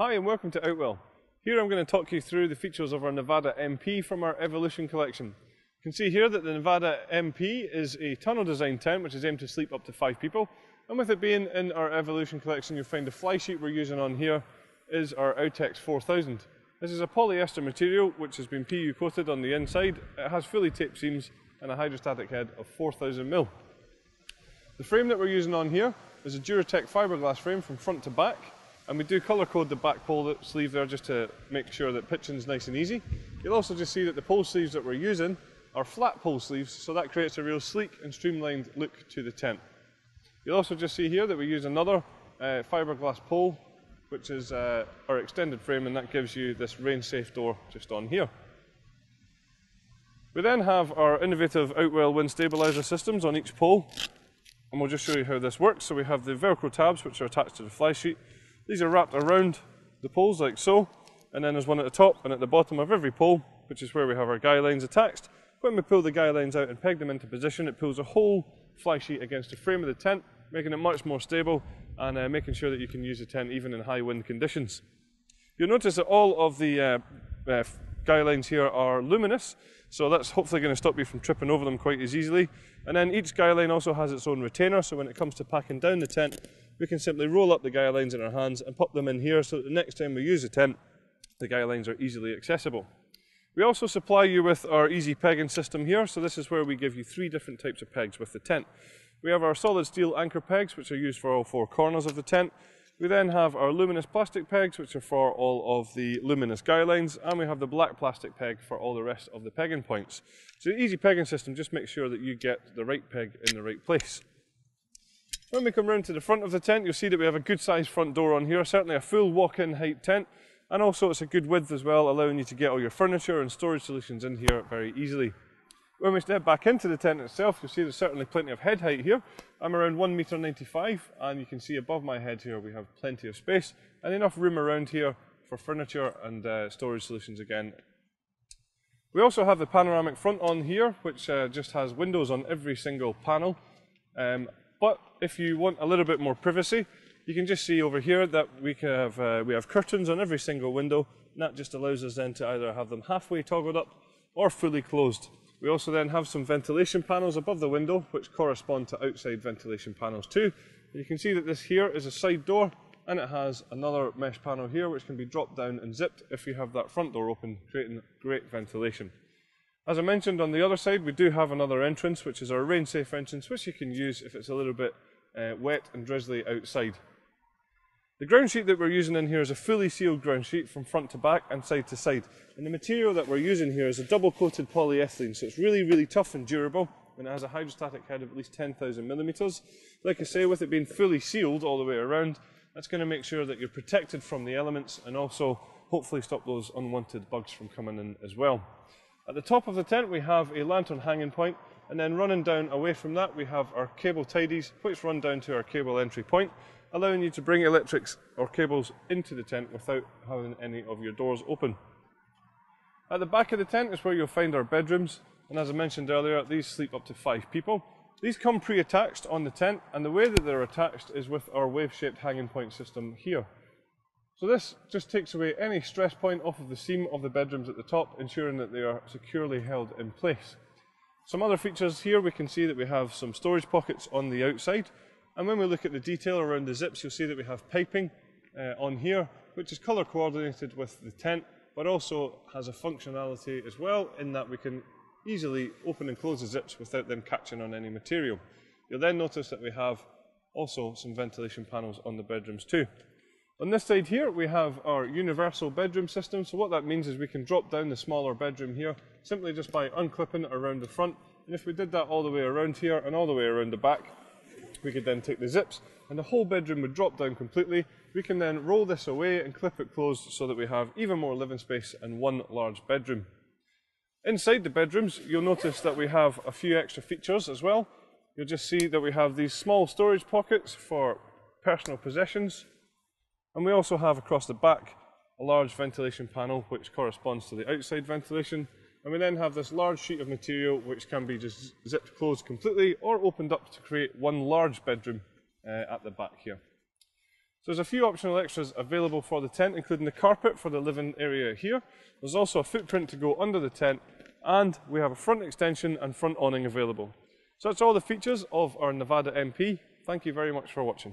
Hi and welcome to Outwell. Here I'm going to talk you through the features of our Nevada MP from our Evolution collection. You can see here that the Nevada MP is a tunnel design tent which is aimed to sleep up to 5 people, and with it being in our Evolution collection you'll find the fly sheet we're using on here is our Outex 4000. This is a polyester material which has been PU coated on the inside. It has fully taped seams and a hydrostatic head of 4000mm. The frame that we're using on here is a Duratec fiberglass frame from front to back. And we do colour code the back pole sleeve there just to make sure that pitching is nice and easy. You'll also just see that the pole sleeves that we're using are flat pole sleeves, so that creates a real sleek and streamlined look to the tent. You'll also just see here that we use another fiberglass pole, which is our extended frame, and that gives you this rain safe door just on here. We then have our innovative Outwell wind stabiliser systems on each pole, and we'll just show you how this works. So we have the Velcro tabs which are attached to the fly sheet. These are wrapped around the poles like so, and then there's one at the top and at the bottom of every pole, which is where we have our guy lines attached. When we pull the guy lines out and peg them into position, it pulls a whole fly sheet against the frame of the tent, making it much more stable and making sure that you can use the tent even in high wind conditions. You'll notice that all of the guy lines here are luminous, so that's hopefully going to stop you from tripping over them quite as easily. And then each guy line also has its own retainer, so when it comes to packing down the tent, we can simply roll up the guy lines in our hands and pop them in here so that the next time we use the tent, the guy lines are easily accessible. We also supply you with our easy pegging system here, so this is where we give you 3 different types of pegs with the tent. We have our solid steel anchor pegs, which are used for all 4 corners of the tent. We then have our luminous plastic pegs, which are for all of the luminous guy lines, and we have the black plastic peg for all the rest of the pegging points. So the easy pegging system just makes sure that you get the right peg in the right place. When we come round to the front of the tent, you'll see that we have a good sized front door on here, certainly a full walk-in height tent, and also it's a good width as well, allowing you to get all your furniture and storage solutions in here very easily. When we step back into the tent itself, you'll see there's certainly plenty of head height here. I'm around 1.95 m, and you can see above my head here we have plenty of space and enough room around here for furniture and storage solutions again. We also have the panoramic front on here, which just has windows on every single panel. But if you want a little bit more privacy, you can just see over here that we have curtains on every single window, and that just allows us then to either have them halfway toggled up or fully closed. We also then have some ventilation panels above the window which correspond to outside ventilation panels too. You can see that this here is a side door, and it has another mesh panel here which can be dropped down and zipped if you have that front door open, creating great ventilation. As I mentioned, on the other side we do have another entrance, which is our rain safe entrance, which you can use if it's a little bit wet and drizzly outside. The ground sheet that we're using in here is a fully sealed ground sheet from front to back and side to side. And the material that we're using here is a double coated polyethylene, so it's really tough and durable, and it has a hydrostatic head of at least 10,000mm. Like I say, with it being fully sealed all the way around, that's going to make sure that you're protected from the elements and also hopefully stop those unwanted bugs from coming in as well. At the top of the tent we have a lantern hanging point, and then running down away from that we have our cable tidies which run down to our cable entry point, allowing you to bring electrics or cables into the tent without having any of your doors open. At the back of the tent is where you'll find our bedrooms, and as I mentioned earlier, these sleep up to 5 people. These come pre-attached on the tent, and the way that they're attached is with our wave-shaped hanging point system here. So this just takes away any stress point off of the seam of the bedrooms at the top, ensuring that they are securely held in place. Some other features here, we can see that we have some storage pockets on the outside, and when we look at the detail around the zips, you'll see that we have piping on here, which is colour coordinated with the tent, but also has a functionality as well in that we can easily open and close the zips without them catching on any material. You'll then notice that we have also some ventilation panels on the bedrooms too. On this side here we have our universal bedroom system, so what that means is we can drop down the smaller bedroom here simply just by unclipping it around the front, and if we did that all the way around here and all the way around the back, we could then take the zips and the whole bedroom would drop down completely. We can then roll this away and clip it closed so that we have even more living space and one large bedroom. Inside the bedrooms you'll notice that we have a few extra features as well. You'll just see that we have these small storage pockets for personal possessions, and we also have across the back a large ventilation panel which corresponds to the outside ventilation, and we then have this large sheet of material which can be just zipped closed completely or opened up to create one large bedroom at the back here. So there's a few optional extras available for the tent, including the carpet for the living area here. There's also a footprint to go under the tent, and we have a front extension and front awning available. So that's all the features of our Nevada MP. Thank you very much for watching.